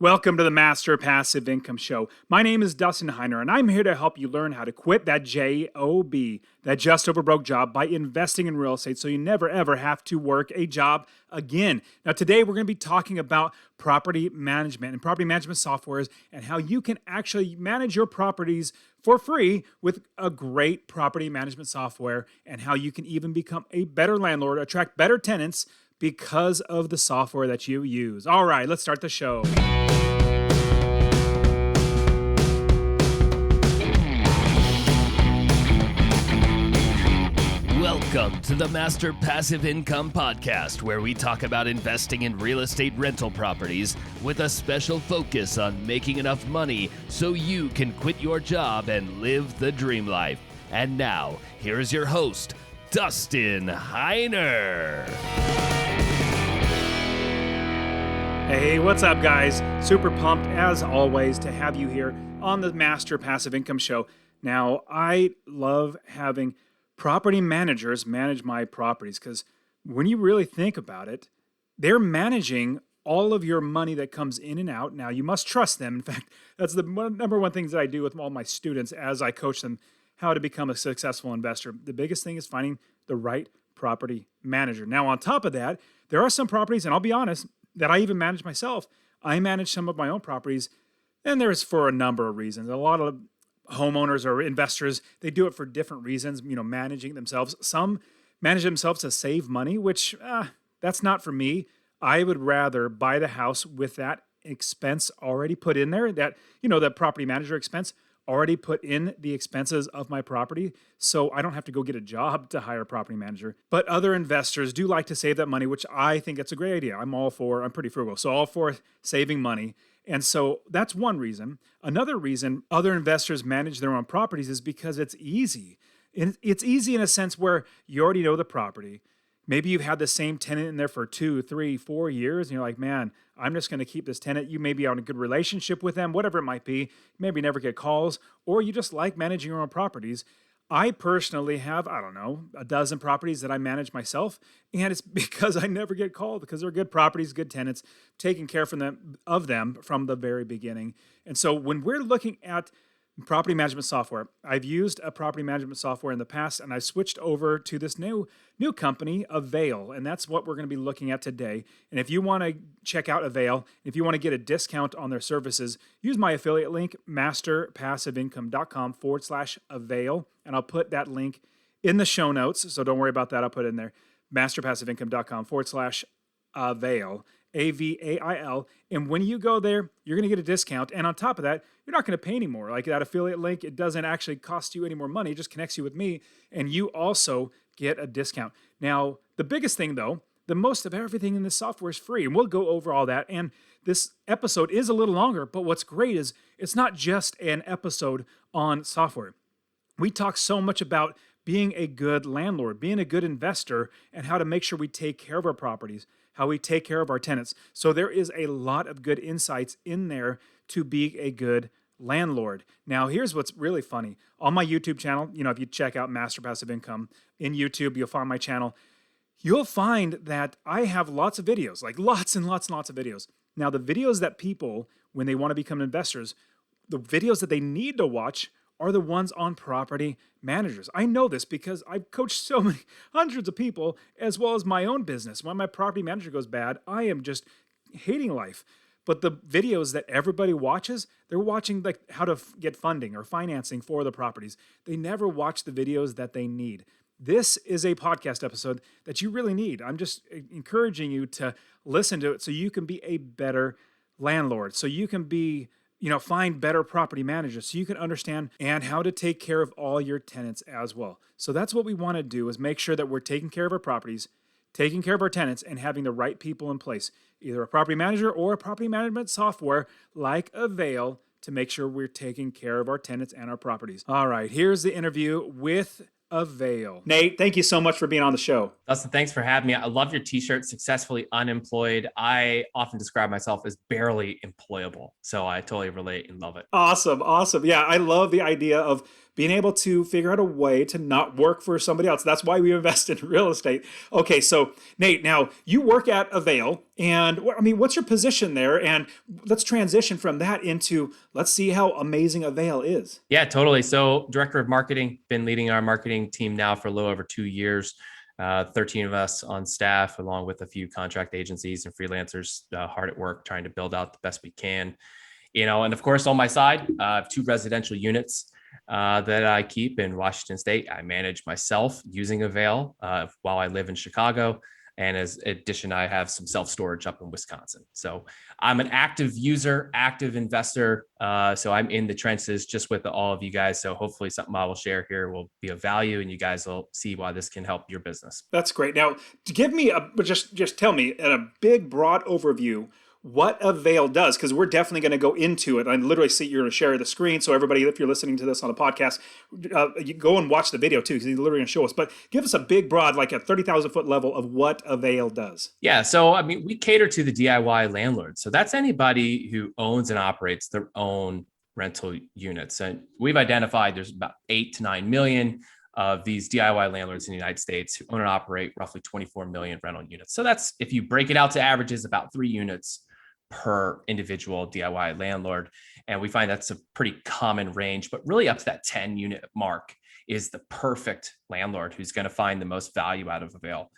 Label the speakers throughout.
Speaker 1: Welcome to the Master Passive Income Show. My name is Dustin Heiner, and I'm here to help you learn how to quit that JOB, that just over broke job, by investing in real estate so you never ever have to work a job again. Now, today we're going to be talking about property management and property management softwares and how you can actually manage your properties for free with a great property management software, and how you can even become a better landlord, attract better tenants because of the software that you use. All right, let's start the show.
Speaker 2: Welcome to the Master Passive Income Podcast, where we talk about investing in real estate rental properties with a special focus on making enough money so you can quit your job and live the dream life. And now, here is your host, Dustin Heiner.
Speaker 1: Hey, what's up, guys? Super pumped, as always, to have you here on the Master Passive Income Show. Now, I love having property managers manage my properties because when you really think about it, they're managing all of your money that comes in and out. Now, you must trust them. In fact, that's the number one things that I do with all my students as I coach them how to become a successful investor. The biggest thing is finding the right property manager. Now, on top of that, there are some properties, and I'll be honest, that I even manage myself. I manage some of my own properties, and there's for a number of reasons. A lot of homeowners or investors, they do it for different reasons, managing themselves. Some manage themselves to save money, which that's not for me. I would rather buy the house with that expense already put in there, that, the property manager expense already put in the expenses of my property, so I don't have to go get a job to hire a property manager. But other investors do like to save that money, which I think it's a great idea. I'm pretty frugal, so all for saving money. And so that's one reason. Another reason other investors manage their own properties is because it's easy. It's easy in a sense where you already know the property. Maybe you've had the same tenant in there for 2, 3, 4 years, and you're like, man, I'm just going to keep this tenant. You may be on a good relationship with them, whatever it might be. Maybe never get calls, or you just like managing your own properties. I personally have, a dozen properties that I manage myself, and it's because I never get called because they're good properties, good tenants, taking care of them from the very beginning. And so when we're looking at property management software, I've used a property management software in the past, and I switched over to this new company, Avail, and that's what we're going to be looking at today. And if you want to check out Avail, if you want to get a discount on their services, use my affiliate link, masterpassiveincome.com/avail, and I'll put that link in the show notes, so don't worry about that. I'll put it in there, masterpassiveincome.com/avail. AVAIL. And when you go there, you're going to get a discount. And on top of that, you're not going to pay anymore. Like that affiliate link, it doesn't actually cost you any more money. It just connects you with me. And you also get a discount. Now, the biggest thing though, the most of everything in this software is free. And we'll go over all that. And this episode is a little longer, but what's great is it's not just an episode on software. We talk so much about being a good landlord, being a good investor, and how to make sure we take care of our properties, how we take care of our tenants. So there is a lot of good insights in there to be a good landlord. Now, here's what's really funny. On my YouTube channel, if you check out Master Passive Income in YouTube, you'll find my channel. You'll find that I have lots of videos, like lots and lots and lots of videos. Now, the videos that people, when they want to become investors, the videos that they need to watch are the ones on property managers. I know this because I've coached so many hundreds of people, as well as my own business. When my property manager goes bad, I am just hating life. But the videos that everybody watches, they're watching like how to get funding or financing for the properties. They never watch the videos that they need. This is a podcast episode that you really need. I'm just encouraging you to listen to it so you can be a better landlord, so you can be find better property managers so you can understand and how to take care of all your tenants as well. So that's what we want to do, is make sure that we're taking care of our properties, taking care of our tenants, and having the right people in place, either a property manager or a property management software like Avail, to make sure we're taking care of our tenants and our properties. All right, here's the interview with Avail. Nate, thank you so much for being on the show.
Speaker 3: Dustin, thanks for having me. I love your t-shirt, Successfully Unemployed. I often describe myself as barely employable, so I totally relate and love it.
Speaker 1: Awesome. Yeah, I love the idea of being able to figure out a way to not work for somebody else. That's why we invest in real estate. Okay, so Nate, now you work at Avail, and I mean, what's your position there? And let's transition from that into let's see how amazing Avail is.
Speaker 3: Yeah, totally. So, director of marketing, been leading our marketing team now for a little over 2 years. 13 of us on staff, along with a few contract agencies and freelancers, hard at work trying to build out the best we can. And of course, on my side, I have 2 residential units that I keep in Washington State. I manage myself using Avail while I live in Chicago. And as addition, I have some self-storage up in Wisconsin. So I'm an active user, active investor. So I'm in the trenches just with all of you guys. So hopefully something I will share here will be of value and you guys will see why this can help your business.
Speaker 1: That's great. Now, to give me just tell me in a big, broad overview what Avail does, because we're definitely going to go into it. I literally see you're going to share the screen, so everybody, if you're listening to this on a podcast, you go and watch the video too, because he's literally going to show us. But give us a big, broad, like a 30,000 foot level of what Avail does.
Speaker 3: Yeah, so I mean, we cater to the DIY landlord. So that's anybody who owns and operates their own rental units, and we've identified there's about 8 to 9 million of these DIY landlords in the United States who own and operate roughly 24 million rental units. So that's, if you break it out to averages, about 3 units per individual DIY landlord. And we find that's a pretty common range, but really up to that 10 unit mark is the perfect landlord who's going to find the most value out of Avail.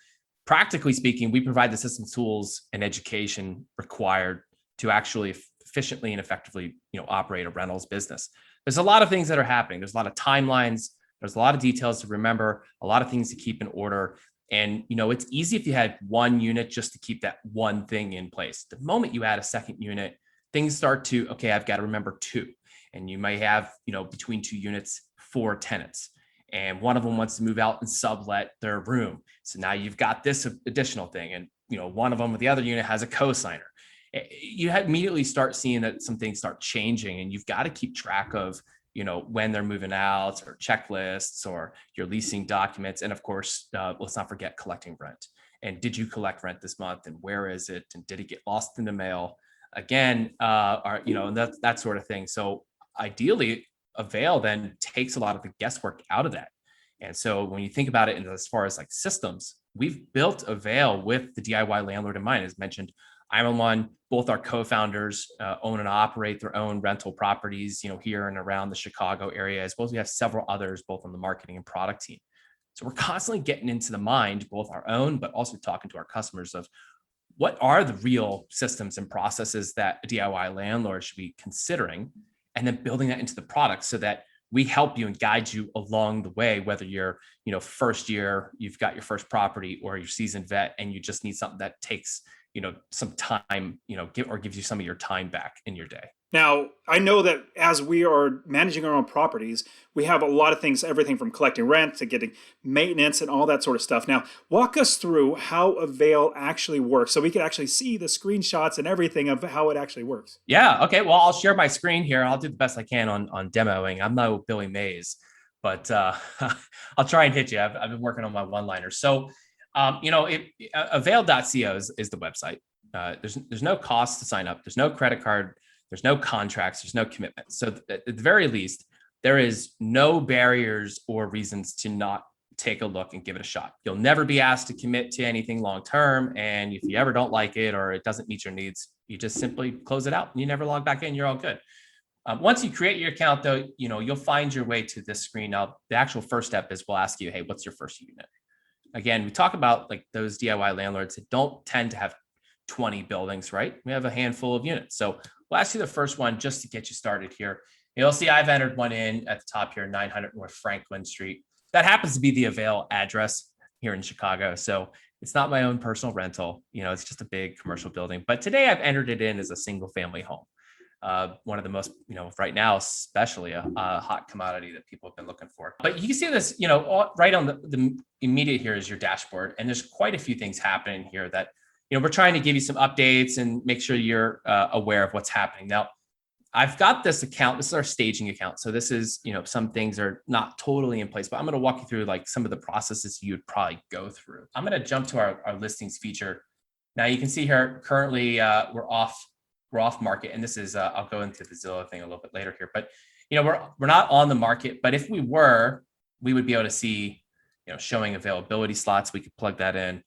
Speaker 3: Practically speaking, we provide the system tools and education required to actually efficiently and effectively, operate a rentals business. There's a lot of things that are happening. There's a lot of timelines. There's a lot of details to remember, a lot of things to keep in order. And, it's easy if you had one unit just to keep that one thing in place. The moment you add a second unit, things start to, okay, I've got to remember 2. And you may have, between 2 units, 4 tenants. And one of them wants to move out and sublet their room. So now you've got this additional thing. And, one of them with the other unit has a co-signer. You immediately start seeing that some things start changing, and you've got to keep track of, when they're moving out, or checklists, or your leasing documents. And of course, let's not forget collecting rent. And did you collect rent this month? And where is it? And did it get lost in the mail? Again, and that sort of thing. So ideally, Avail then takes a lot of the guesswork out of that. And so when you think about it, and as far as like systems, we've built Avail with the DIY landlord in mind. As mentioned, I'm on one. Both our co-founders own and operate their own rental properties, here and around the Chicago area, as well as we have several others, both on the marketing and product team. So we're constantly getting into the mind, both our own, but also talking to our customers of what are the real systems and processes that a DIY landlord should be considering, and then building that into the product so that we help you and guide you along the way, whether you're, first year, you've got your first property, or you're seasoned vet and you just need something that takes, some time, gives you some of your time back in your day.
Speaker 1: Now, I know that as we are managing our own properties, we have a lot of things, everything from collecting rent to getting maintenance and all that sort of stuff. Now, walk us through how Avail actually works so we can actually see the screenshots and everything of how it actually works.
Speaker 3: Yeah. Okay. Well, I'll share my screen here. I'll do the best I can on demoing. I'm no Billy Mays, but I'll try and hit you. I've been working on my one-liners. So, avail.co is the website. There's no cost to sign up. There's no credit card. There's no contracts. There's no commitment. So at the very least, there is no barriers or reasons to not take a look and give it a shot. You'll never be asked to commit to anything long-term. And if you ever don't like it or it doesn't meet your needs, you just simply close it out and you never log back in. You're all good. Once you create your account, though, you'll find your way to this screen. Now, the actual first step is we'll ask you, hey, what's your first unit? Again, we talk about like those DIY landlords that don't tend to have 20 buildings, right? We have a handful of units. So we'll ask you the first one just to get you started here. You'll see I've entered one in at the top here, 900 North Franklin Street. That happens to be the Avail address here in Chicago. So it's not my own personal rental. It's just a big commercial building. But today I've entered it in as a single family home. One of the most, right now, especially a hot commodity that people have been looking for. But you can see this, right on the immediate here is your dashboard. And there's quite a few things happening here that, we're trying to give you some updates and make sure you're aware of what's happening. Now, I've got this account. This is our staging account. So this is, some things are not totally in place, but I'm going to walk you through like some of the processes you would probably go through. I'm going to jump to our listings feature. Now you can see here, currently we're off market. And this is, I'll go into the Zillow thing a little bit later here, but we're not on the market, but if we were, we would be able to see, showing availability slots. We could plug that in,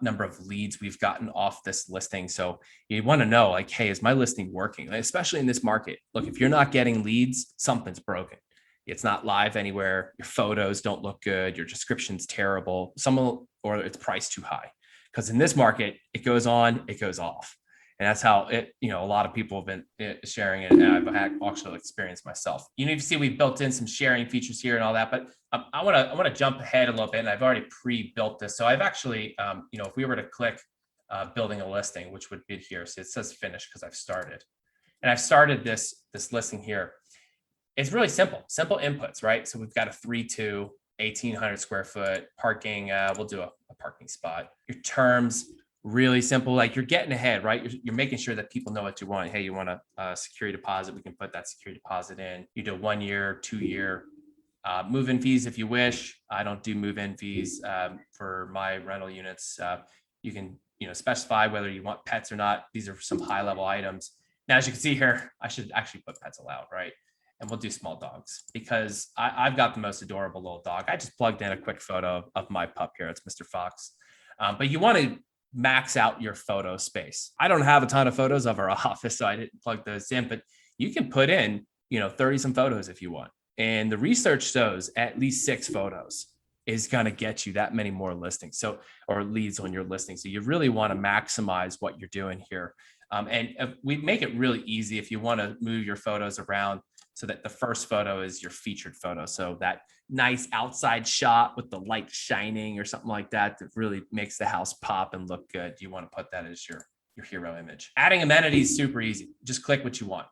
Speaker 3: number of leads we've gotten off this listing. So you want to know, like, hey, is my listing working? Especially in this market. Look, if you're not getting leads, something's broken. It's not live anywhere. Your photos don't look good. Your description's terrible. Or it's priced too high. Because in this market, it goes on, it goes off. And that's how a lot of people have been sharing it. And I've actually experienced myself. You need to see we've built in some sharing features here and all that, but I want to jump ahead a little bit, and I've already pre-built this. So I've actually, if we were to click building a listing, which would be here, so it says finish because I've started, and I've started this listing here. It's really simple inputs, right? So we've got a 3-2, 1,800 square foot parking. We'll do a parking spot. Your terms, really simple. Like, you're getting ahead, right? You're making sure that people know what you want. Hey, you want a security deposit? We can put that security deposit in. You do 1 year, 2 year, move-in fees if you wish. I don't do move-in fees for my rental units. You can, specify whether you want pets or not. These are some high-level items. Now, as you can see here, I should actually put pets allowed, right? And we'll do small dogs because I've got the most adorable little dog. I just plugged in a quick photo of my pup here. It's Mr. Fox. But you want to max out your photo space. I don't have a ton of photos of our office, so I didn't plug those in, but you can put in, 30 some photos if you want. And the research shows at least 6 photos is going to get you that many more listings. Or leads on your listing. So you really want to maximize what you're doing here. And we make it really easy if you want to move your photos around so that the first photo is your featured photo. So that nice outside shot with the light shining or something like that really makes the house pop and look good. You want to put that as your hero image. Adding amenities is super easy. Just click what you want.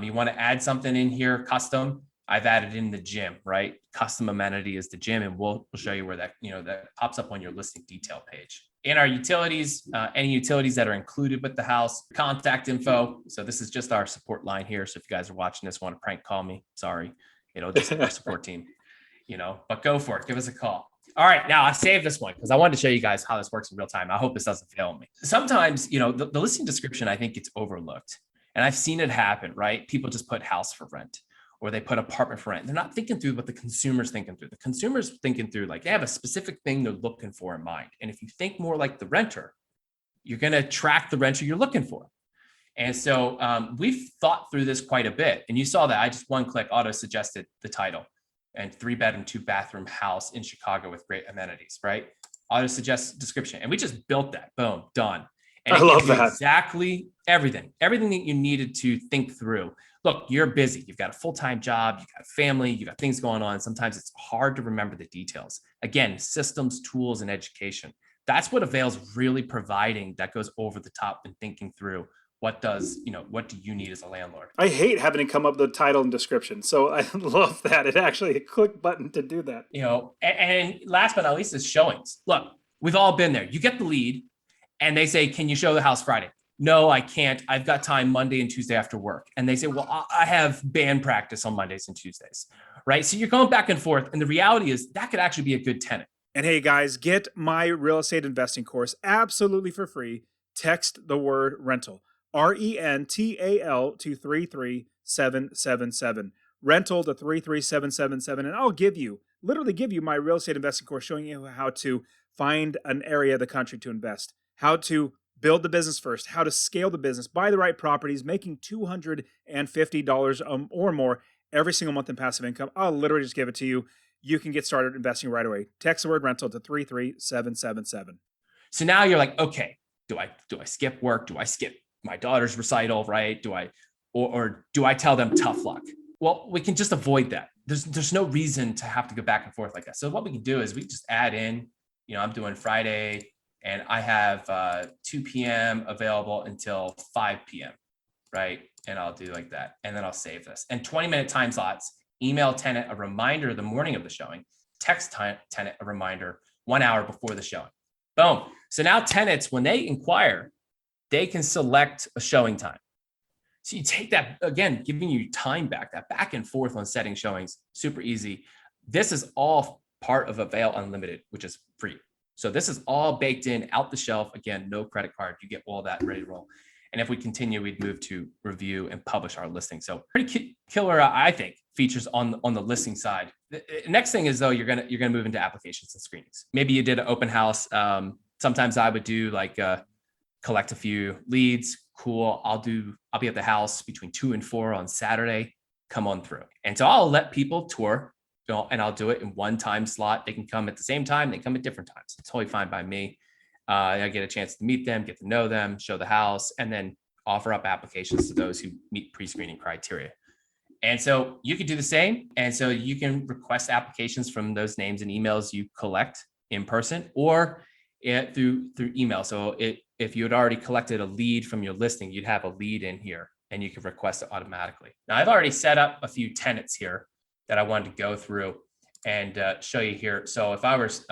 Speaker 3: You want to add something in here, custom. I've added in the gym, right? Custom amenity is the gym, and we'll show you where that pops up on your listing detail page. In our utilities, any utilities that are included with the house, contact info. So this is just our support line here. So if you guys are watching this, want to prank call me, sorry, just our support team, but go for it. Give us a call. All right, now I saved this one because I wanted to show you guys how this works in real time. I hope this doesn't fail me. Sometimes, the listing description, I think, gets overlooked, and I've seen it happen, right? People just put house for rent, or they put apartment for rent. They're not thinking through what the consumer's thinking through. The consumer's thinking through, like, they have a specific thing they're looking for in mind. And if you think more like the renter, you're going to attract the renter you're looking for. And so we've thought through this quite a bit. And you saw that I just one click auto suggested the title, and 3-bedroom, 2-bathroom house in Chicago with great amenities, right? Auto suggest description. And we just built that. Boom, done. And
Speaker 1: I love that.
Speaker 3: Exactly everything that you needed to think through. Look, you're busy. You've got a full-time job. You've got a family. You've got things going on. Sometimes it's hard to remember the details. Again, systems, tools, and education. That's what Avail's really providing, that goes over the top and thinking through what do you need as a landlord?
Speaker 1: I hate having to come up with the title and description. So I love that. It actually a click button to do that.
Speaker 3: And last but not least is showings. Look, we've all been there. You get the lead and they say, can you show the house Friday? No, I can't. I've got time Monday and Tuesday after work. And they say, well, I have band practice on Mondays and Tuesdays, right? So you're going back and forth. And the reality is that could actually be a good tenant.
Speaker 1: And hey, guys, get my real estate investing course absolutely for free. Text the word rental, RENTAL to 33777. Rental to 33777. And I'll literally give you my real estate investing course showing you how to find an area of the country to invest, how to build the business first, how to scale the business, buy the right properties, making $250 or more every single month in passive income. I'll literally just give it to you. You can get started investing right away. Text the word rental to 33777.
Speaker 3: So now you're like, okay, do I skip work? Do I skip my daughter's recital, right? Or do I tell them tough luck? Well, we can just avoid that. There's no reason to have to go back and forth like that. So what we can do is we just add in, I'm doing Friday, and I have 2 p.m. available until 5 p.m., right? And I'll do like that. And then I'll save this. And 20-minute time slots, email tenant a reminder the morning of the showing, text tenant a reminder 1 hour before the showing. Boom. So now tenants, when they inquire, they can select a showing time. So you take that, again, giving you time back, that back and forth on setting showings, super easy. This is all part of Avail Unlimited, which is free. So this is all baked in, out the shelf. Again, no credit card. You get all that ready to roll. And if we continue, we'd move to review and publish our listing. So pretty killer, I think, features on the listing side. The next thing is though, you're gonna move into applications and screenings. Maybe you did an open house. Sometimes I would do like collect a few leads. Cool. I'll be at the house between 2 and 4 on Saturday. Come on through. And so I'll let people tour, and I'll do it in one time slot. They can come at the same time. They come at different times. It's totally fine by me. I get a chance to meet them, get to know them, show the house, and then offer up applications to those who meet pre-screening criteria. And so you could do the same. And so you can request applications from those names and emails you collect in person or through email. So if you had already collected a lead from your listing, you'd have a lead in here and you could request it automatically. Now I've already set up a few tenants here that I wanted to go through and show you here. So if I was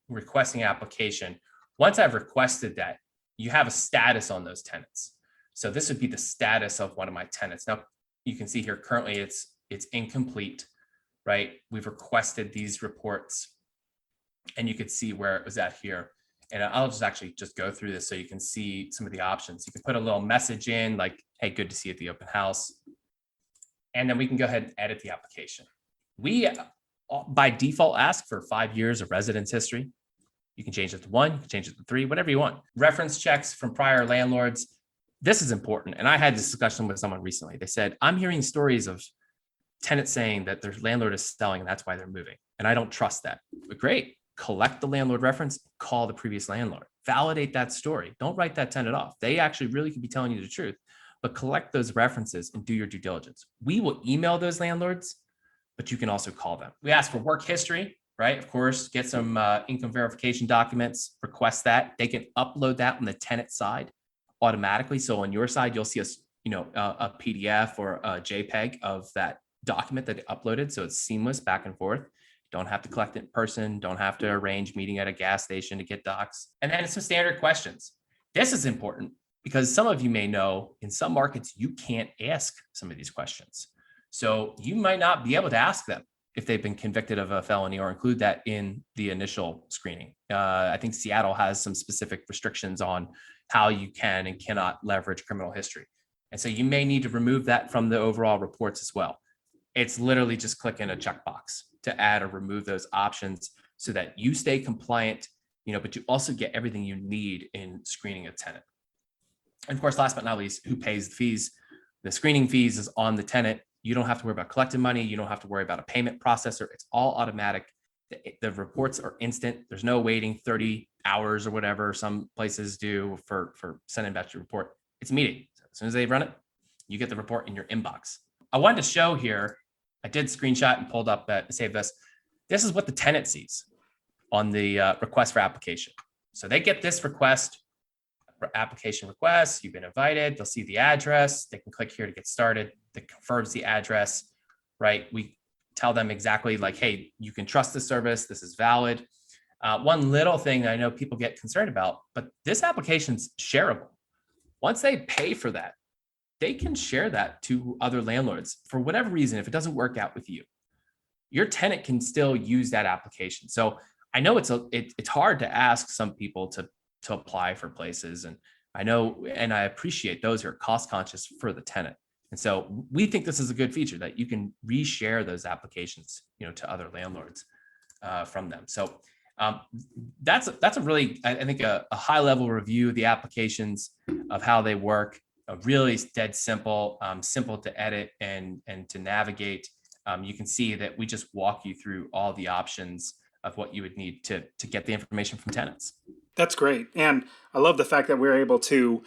Speaker 3: requesting application, once I've requested that, you have a status on those tenants. So this would be the status of one of my tenants. Now you can see here currently it's incomplete, right? We've requested these reports and you could see where it was at here. And I'll just go through this so you can see some of the options. You can put a little message in like, hey, good to see you at the open house. And then we can go ahead and edit the application. We by default ask for 5 years of residence history. You can change it to 1, you can change it to 3, whatever you want. Reference checks from prior landlords. This is important. And I had this discussion with someone recently. They said, I'm hearing stories of tenants saying that their landlord is selling and that's why they're moving. And I don't trust that. But great. Collect the landlord reference, call the previous landlord, validate that story. Don't write that tenant off. They actually really could be telling you the truth, but collect those references and do your due diligence. We will email those landlords, but you can also call them. We ask for work history, right? Of course, get some income verification documents, request that. They can upload that on the tenant side automatically. So on your side, you'll see a PDF or a JPEG of that document that they uploaded. So it's seamless back and forth. Don't have to collect it in person. Don't have to arrange meeting at a gas station to get docs. And then some standard questions. This is important because some of you may know in some markets, you can't ask some of these questions. So you might not be able to ask them if they've been convicted of a felony or include that in the initial screening. I think Seattle has some specific restrictions on how you can and cannot leverage criminal history. And so you may need to remove that from the overall reports as well. It's literally just clicking a checkbox to add or remove those options so that you stay compliant, but you also get everything you need in screening a tenant. And of course, last but not least, who pays the fees? The screening fees is on the tenant. You don't have to worry about collecting money. You don't have to worry about a payment processor. It's all automatic. The reports are instant. There's no waiting 30 hours or whatever some places do for sending back your report. It's immediate. So as soon as they run it, you get the report in your inbox. I wanted to show here, I did screenshot and pulled up that save this. This is what the tenant sees on the request for application. So they get this request, application request, you've been invited, they'll see the address, they can click here to get started, that confirms the address, right? We tell them exactly like, hey, you can trust the service, this is valid. One little thing that I know people get concerned about, but this application's shareable. Once they pay for that, they can share that to other landlords for whatever reason. If it doesn't work out with you, your tenant can still use that application. So I know it's hard to ask some people to apply for places. And I know, and I appreciate those who are cost conscious for the tenant. And so we think this is a good feature that you can reshare those applications, to other landlords from them. So that's a really, I think a high level review of the applications, of how they work. Really dead simple, simple to edit and to navigate. You can see that we just walk you through all the options of what you would need to get the information from tenants.
Speaker 1: That's great. And I love the fact that we're able to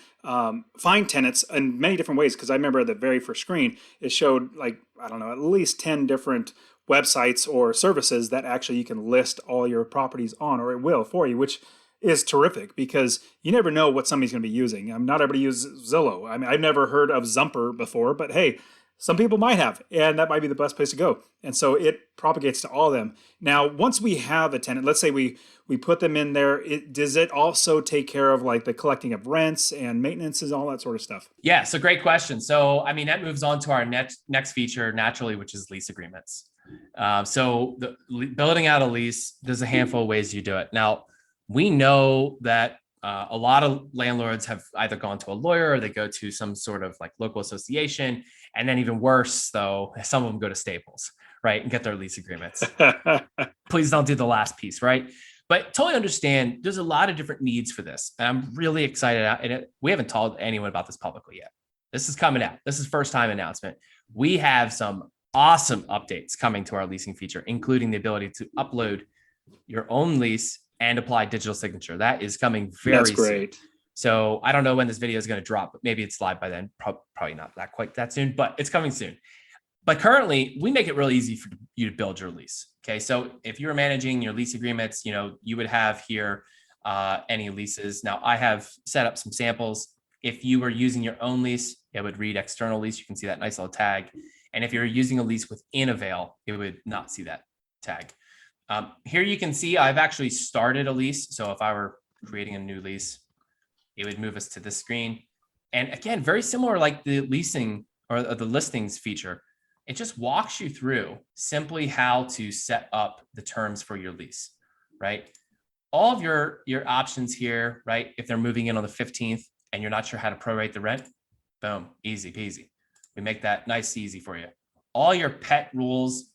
Speaker 1: find tenants in many different ways. Because I remember the very first screen, it showed at least 10 different websites or services that actually you can list all your properties on, or it will for you, which is terrific because you never know what somebody's going to be using. Not everybody uses Zillow. I mean, I've never heard of Zumper before, but hey, some people might have, and that might be the best place to go. And so it propagates to all of them. Now, once we have a tenant, let's say we put them in there, does it also take care of like the collecting of rents and maintenance and all that sort of stuff?
Speaker 3: Yeah, so great question. So, I mean, that moves on to our next feature naturally, which is lease agreements. So building out a lease, there's a handful of ways you do it. Now, we know that A lot of landlords have either gone to a lawyer or they go to some sort of like local association. And then even worse, though, some of them go to Staples, right, and get their lease agreements. Please don't do the last piece, right? But totally understand there's a lot of different needs for this. And I'm really excited. And we haven't told anyone about this publicly yet. This is coming out. This is first time announcement. We have some awesome updates coming to our leasing feature, including the ability to upload your own lease and apply digital signature. That is coming very soon. So I don't know when this video is going to drop, but maybe it's live by then. Probably not that quite that soon, but it's coming soon. But currently, we make it really easy for you to build your lease. Okay, so if you're managing your lease agreements, you would have here any leases. Now, I have set up some samples. If you were using your own lease, it would read external lease. You can see that nice little tag. And if you're using a lease within Avail, it would not see that tag. Here you can see I've actually started a lease. So if I were creating a new lease, it would move us to this screen. And again, very similar like the leasing or the listings feature. It just walks you through simply how to set up the terms for your lease, right? All of your options here, right? If they're moving in on the 15th and you're not sure how to prorate the rent, boom, easy peasy. We make that nice and easy for you. All your pet rules,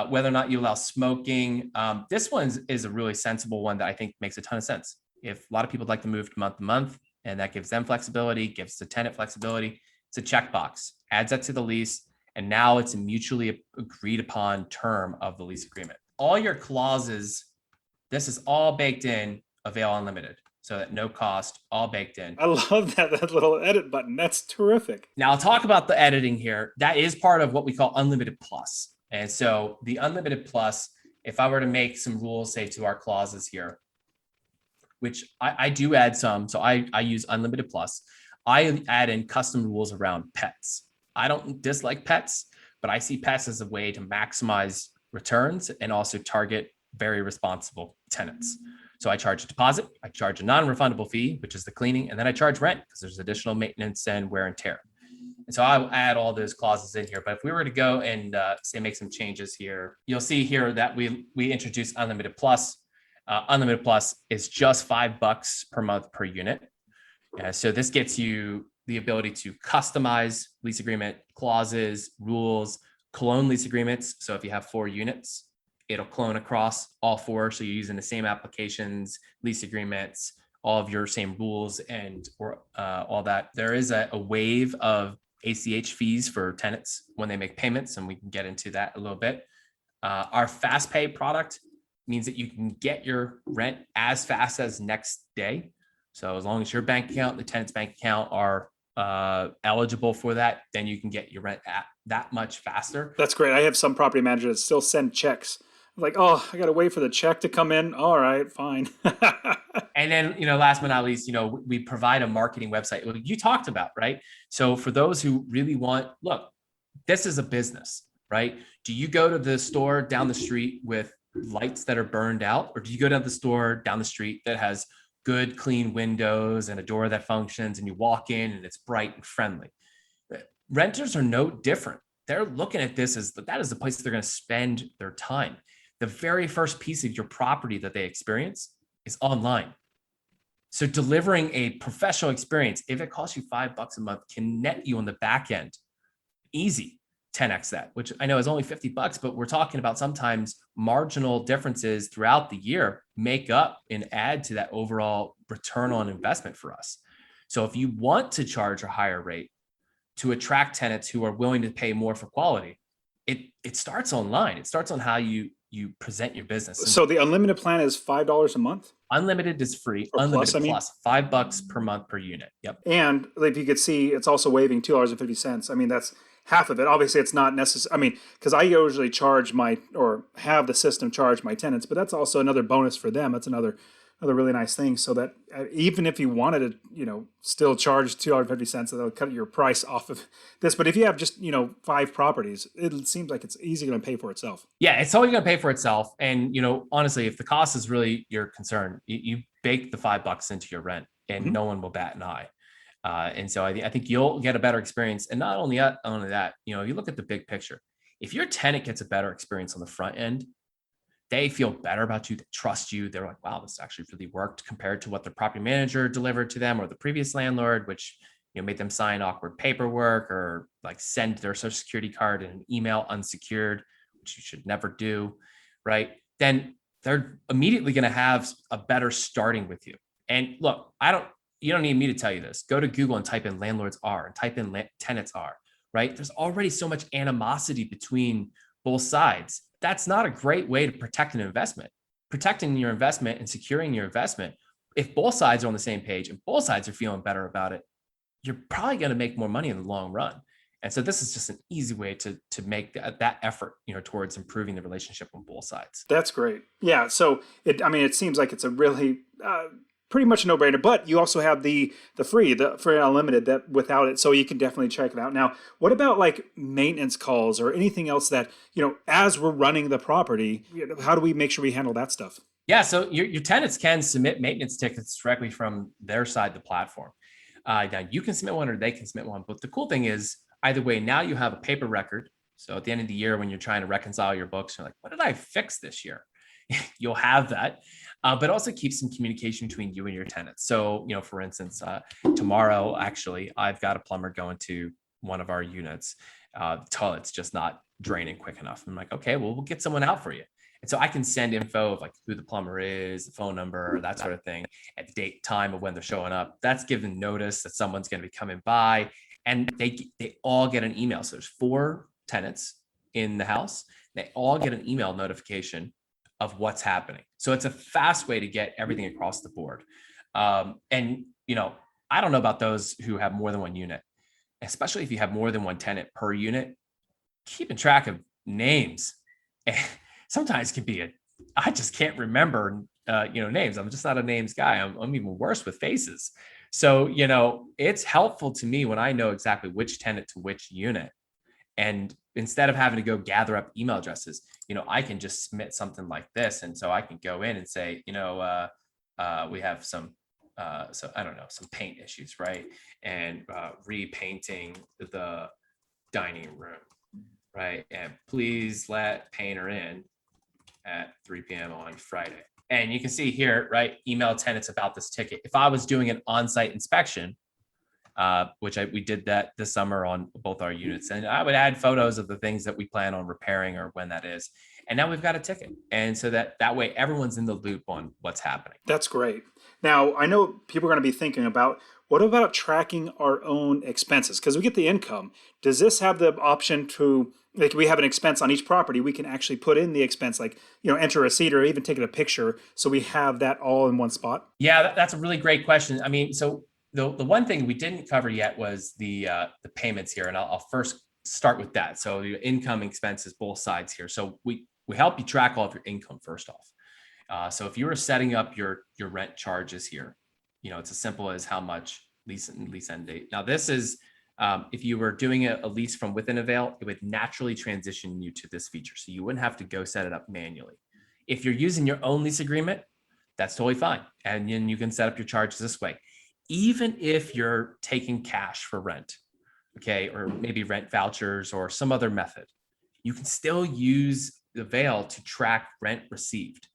Speaker 3: whether or not you allow smoking. This one is a really sensible one that I think makes a ton of sense. If a lot of people like to move to month, and that gives them flexibility, gives the tenant flexibility, it's a checkbox, adds that to the lease. And now it's a mutually agreed upon term of the lease agreement. All your clauses, this is all baked in Avail Unlimited. So that no cost, all baked in.
Speaker 1: I love that little edit button. That's terrific.
Speaker 3: Now I'll talk about the editing here. That is part of what we call Unlimited Plus. And so the Unlimited Plus, if I were to make some rules, say to our clauses here, which I do add some. So I use Unlimited Plus. I add in custom rules around pets. I don't dislike pets, but I see pets as a way to maximize returns and also target very responsible tenants. So I charge a deposit, I charge a non-refundable fee, which is the cleaning, and then I charge rent because there's additional maintenance and wear and tear. And so I'll add all those clauses in here. But if we were to go and say make some changes here, you'll see here that we introduced Unlimited Plus. Unlimited Plus is just $5 per month per unit. So this gets you the ability to customize lease agreement clauses, rules, clone lease agreements. So if you have 4 units, it'll clone across all 4. So you're using the same applications, lease agreements, all of your same rules and all that. There is a waive of ACH fees for tenants when they make payments, and we can get into that a little bit. Our fast pay product means that you can get your rent as fast as next day. So as long as your bank account, the tenant's bank account are eligible for that, then you can get your rent at that much faster.
Speaker 1: That's great. I have some property managers that still send checks. I'm like, oh, I got to wait for the check to come in. All right, fine.
Speaker 3: And then, last but not least, we provide a marketing website. You talked about, right? So for those who really look, this is a business, right? Do you go to the store down the street with lights that are burned out, or do you go down the store down the street that has good, clean windows and a door that functions, and you walk in and it's bright and friendly? Renters are no different. They're looking at this as that is the place that they're going to spend their time. The very first piece of your property that they experience is online. So delivering a professional experience, if it costs you $5 a month, can net you on the back end easy 10x that, which I know is only $50, but we're talking about sometimes marginal differences throughout the year make up and add to that overall return on investment for us. So if you want to charge a higher rate to attract tenants who are willing to pay more for quality, it starts online. It starts on how you present your business.
Speaker 1: So the unlimited plan is $5 a month?
Speaker 3: Unlimited is free.
Speaker 1: Or
Speaker 3: Unlimited
Speaker 1: plus,
Speaker 3: $5 per month per unit. Yep.
Speaker 1: And if you could see, it's also waiving $2.50. I mean, that's half of it. Obviously, it's not necessary. I mean, because I usually charge or have the system charge my tenants, but that's also another bonus for them. That's another really nice thing. So that even if you wanted to, still charge $2.50, that'll cut your price off of this. But if you have just, 5 properties, it seems like it's easy going to pay for itself.
Speaker 3: Yeah, it's always going to pay for itself. And, honestly, if the cost is really your concern, you bake the $5 into your rent and no one will bat an eye. And so I think you'll get a better experience. And not only that, you look at the big picture. If your tenant gets a better experience on the front end, they feel better about you. They trust you. They're like, wow, this actually really worked compared to what the property manager delivered to them or the previous landlord, which made them sign awkward paperwork or like send their social security card in an email unsecured, which you should never do, right? Then they're immediately going to have a better starting with you. And look, you don't need me to tell you this. Go to Google and type in landlords are and type in tenants are, right? There's already so much animosity between both sides. That's not a great way to protect an investment. Protecting your investment and securing your investment, if both sides are on the same page and both sides are feeling better about it, you're probably going to make more money in the long run. And so this is just an easy way to make that effort, towards improving the relationship on both sides.
Speaker 1: That's great. Yeah. So it seems like it's a really pretty much a no-brainer. But you also have the free unlimited that without it, so you can definitely check it out. Now, what about like maintenance calls or anything else that as we're running the property, how do we make sure we handle that stuff?
Speaker 3: Yeah. So your tenants can submit maintenance tickets directly from their side of the platform. Now you can submit one or they can submit one. But the cool thing is, either way, now you have a paper record. So at the end of the year, when you're trying to reconcile your books, you're like, what did I fix this year? You'll have that, but also keep some communication between you and your tenants. So, for instance, tomorrow, actually, I've got a plumber going to one of our units. The toilet's just not draining quick enough. I'm like, okay, well, we'll get someone out for you. And so I can send info of like who the plumber is, the phone number, that sort of thing, at date, time of when they're showing up. That's given notice that someone's going to be coming by, and they all get an email. So there's 4 tenants in the house. They all get an email notification of what's happening. So it's a fast way to get everything across the board. And I don't know about those who have more than one unit, especially if you have more than one tenant per unit. Keeping track of names sometimes can be I just can't remember, names. I'm just not a names guy. I'm even worse with faces. So, it's helpful to me when I know exactly which tenant to which unit. And instead of having to go gather up email addresses, I can just submit something like this. And so I can go in and say, we have some, so I don't know, some paint issues, right? And repainting the dining room, right? And please let painter in at 3 p.m. on Friday. And you can see here, right, email tenants about this ticket. If I was doing an on-site inspection, which we did that this summer on both our units, and I would add photos of the things that we plan on repairing or when that is. And now we've got a ticket. And so that way everyone's in the loop on what's happening.
Speaker 1: That's great. Now, I know people are going to be thinking about, what about tracking our own expenses? Because we get the income. Does this have the option to, like, we have an expense on each property, we can actually put in the expense, like, enter a receipt or even taking a picture, so we have that all in one spot?
Speaker 3: Yeah, that's a really great question. I mean, so the one thing we didn't cover yet was the payments here, and I'll first start with that. So your income, expenses, both sides here. So we help you track all of your income first off. So if you were setting up your rent charges here, it's as simple as how much lease end date. Now this is if you were doing a lease from within Avail, it would naturally transition you to this feature, so you wouldn't have to go set it up manually. If you're using your own lease agreement, that's totally fine, and then you can set up your charges this way. Even if you're taking cash for rent, okay, or maybe rent vouchers or some other method, you can still use Avail to track rent received.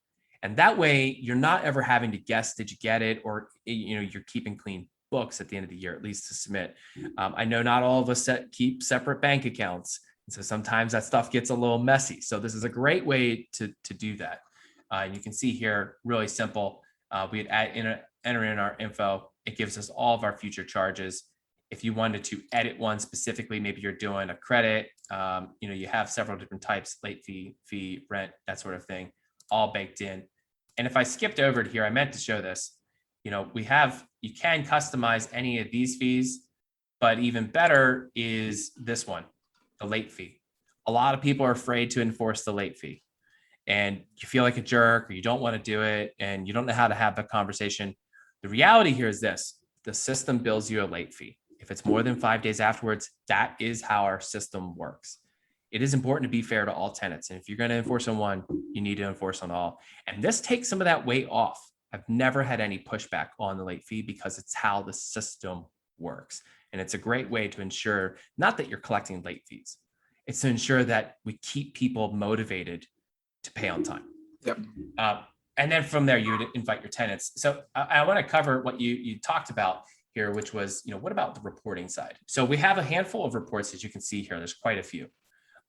Speaker 3: And that way you're not ever having to guess, did you get it? Or, you're keeping clean books at the end of the year, at least to submit. I know not all of us keep separate bank accounts. And so sometimes that stuff gets a little messy. So this is a great way to do that. And you can see here, really simple. We'd enter in our info. It gives us all of our future charges. If you wanted to edit one specifically, maybe you're doing a credit, you have several different types, late fee, rent, that sort of thing, all baked in. And if I skipped over to here, I meant to show this, you can customize any of these fees, but even better is this one, the late fee. A lot of people are afraid to enforce the late fee, and you feel like a jerk, or you don't want to do it, and you don't know how to have the conversation. The reality here is this: the system bills you a late fee. If it's more than 5 days afterwards, that is how our system works. It is important to be fair to all tenants. And if you're going to enforce on one, you need to enforce on all. And this takes some of that weight off. I've never had any pushback on the late fee because it's how the system works. And it's a great way to ensure, not that you're collecting late fees, it's to ensure that we keep people motivated to pay on time.
Speaker 1: Yep.
Speaker 3: And then from there, you would invite your tenants. So I want to cover what you talked about here, which was, what about the reporting side? So we have a handful of reports, as you can see here. There's quite a few.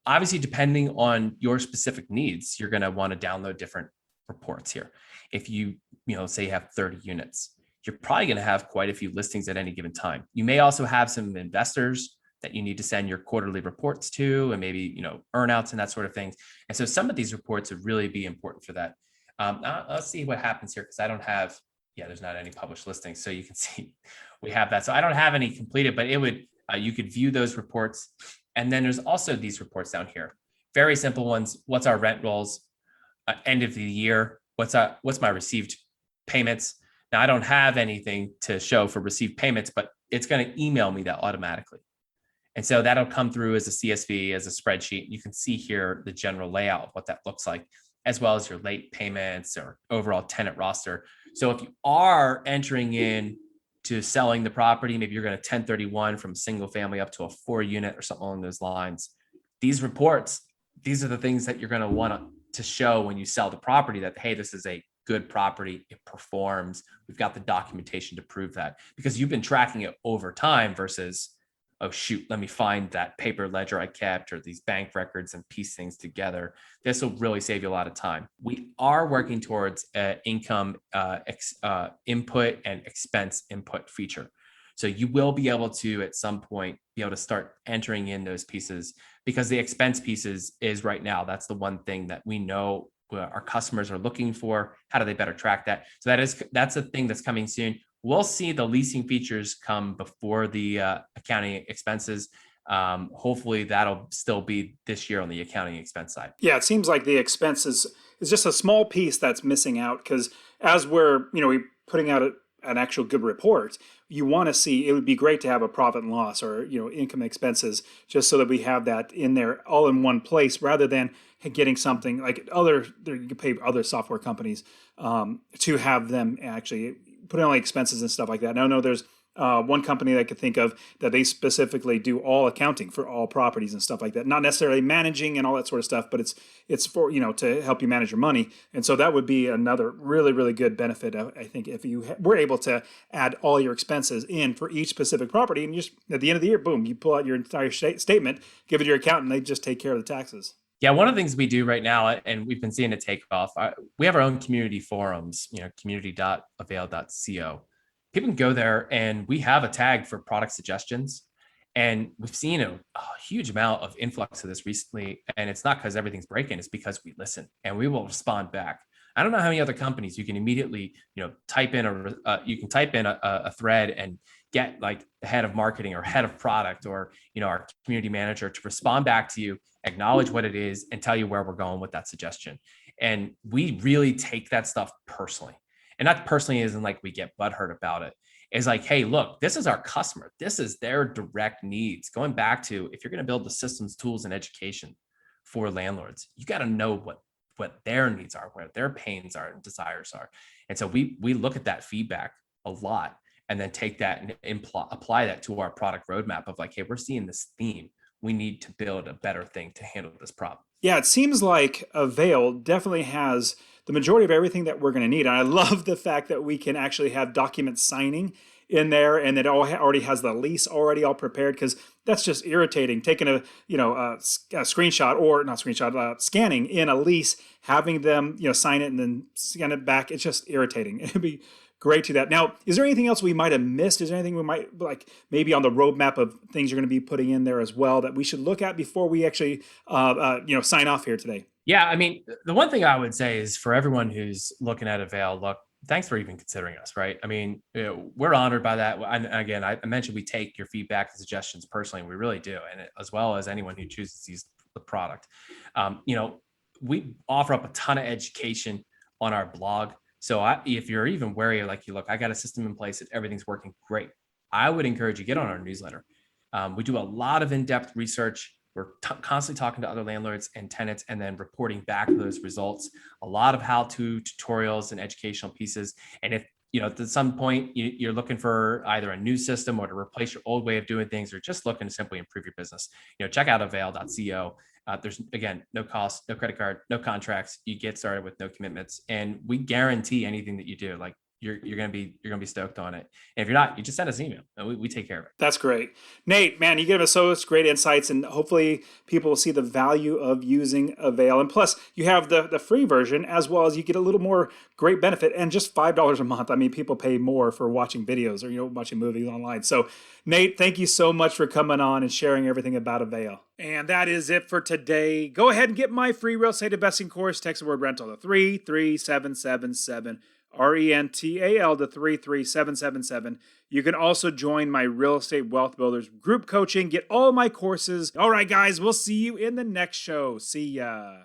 Speaker 3: Obviously, depending on your specific needs, you're going to want to download different reports here. If you say you have 30 units, you're probably going to have quite a few listings at any given time. You may also have some investors that you need to send your quarterly reports to, and maybe, earnouts and that sort of thing. And so some of these reports would really be important for that. Let's see what happens here, because I don't have, there's not any published listings. So you can see we have that. So I don't have any completed, but it would, you could view those reports. And then there's also these reports down here, very simple ones. What's our rent rolls, end of the year? What's my received payments? Now, I don't have anything to show for received payments, but it's going to email me that automatically. And so that'll come through as a CSV, as a spreadsheet. You can see here the general layout of what that looks like, as well as your late payments or overall tenant roster. So if you are entering in to selling the property, maybe you're going to 1031 from a single family up to a 4-unit or something along those lines. These reports, these are the things that you're going to want to show when you sell the property, that, hey, this is a good property. It performs. We've got the documentation to prove that, because you've been tracking it over time versus, oh, shoot, let me find that paper ledger I kept or these bank records and piece things together. This will really save you a lot of time. We are working towards an income input and expense input feature. So you will be able to, at some point, be able to start entering in those pieces, because the expense pieces is right now, that's the one thing that we know our customers are looking for. How do they better track that? So that's a thing that's coming soon. We'll see the leasing features come before the accounting expenses. Hopefully that'll still be this year on the accounting expense side.
Speaker 1: Yeah, it seems like the expenses is just a small piece that's missing out, because as we're putting out an actual good report, you want to see, it would be great to have a profit and loss, or income and expenses, just so that we have that in there all in one place, rather than getting something like you can pay other software companies to have them actually put in all the expenses and stuff like that. No, there's one company that I could think of that they specifically do all accounting for all properties and stuff like that. Not necessarily managing and all that sort of stuff, but it's for to help you manage your money. And so that would be another really, really good benefit, I think, if you were able to add all your expenses in for each specific property, and just at the end of the year, boom, you pull out your entire statement, give it to your accountant, they just take care of the taxes.
Speaker 3: Yeah, one of the things we do right now, and we've been seeing it take off, we have our own community forums, community.avail.co. People can go there, and we have a tag for product suggestions. And we've seen a huge amount of influx of this recently. And it's not because everything's breaking, it's because we listen and we will respond back. I don't know how many other companies you can immediately, type in a thread and get like the head of marketing or head of product or, our community manager to respond back to you, acknowledge what it is, and tell you where we're going with that suggestion. And we really take that stuff personally. And not personally isn't like we get butthurt about it. It's like, hey, look, this is our customer. This is their direct needs. Going back to, if you're going to build the systems, tools, and education for landlords, you got to know what their needs are, where their pains are and desires are. And so we look at that feedback a lot, and then take that and apply that to our product roadmap of like, hey, we're seeing this theme. We need to build a better thing to handle this problem.
Speaker 1: Yeah, it seems like Avail definitely has the majority of everything that we're going to need. And I love the fact that we can actually have document signing in there, and it already has the lease already all prepared, because that's just irritating. Taking a screenshot, or not screenshot, scanning in a lease, having them sign it and then scan it back. It's just irritating. It'd be great to that. Now, is there anything else we might have missed? Is there anything we might, like, maybe on the roadmap of things you're going to be putting in there as well, that we should look at before we actually sign off here today?
Speaker 3: Yeah, I mean, the one thing I would say is, for everyone who's looking at Avail, look, thanks for even considering us, right? I mean, we're honored by that. And again, I mentioned we take your feedback and suggestions personally, and we really do. And as well as anyone who chooses to use the product. We offer up a ton of education on our blog. So if you're even wary, like, look, I got a system in place that everything's working great, I would encourage you to get on our newsletter. We do a lot of in-depth research. We're constantly talking to other landlords and tenants, and then reporting back those results. A lot of how-to tutorials and educational pieces. And if at some point you're looking for either a new system or to replace your old way of doing things, or just looking to simply improve your business, check out avail.co. There's again no cost, no credit card, no contracts. You get started with no commitments, and we guarantee anything that you do. Like you're gonna be stoked on it. And if you're not, you just send us an email, and we take care of it.
Speaker 1: That's great. Nate, man, you give us so much great insights, and hopefully people will see the value of using Avail. And plus, you have the free version, as well as you get a little more great benefit, and just $5 a month. I mean, people pay more for watching videos or, watching movies online. So, Nate, thank you so much for coming on and sharing everything about Avail. And that is it for today. Go ahead and get my free real estate investing course. Text the word rental to 33777. RENTAL to 33777. You can also join my Real Estate Wealth Builders group coaching. Get all my courses. All right, guys, we'll see you in the next show. See ya.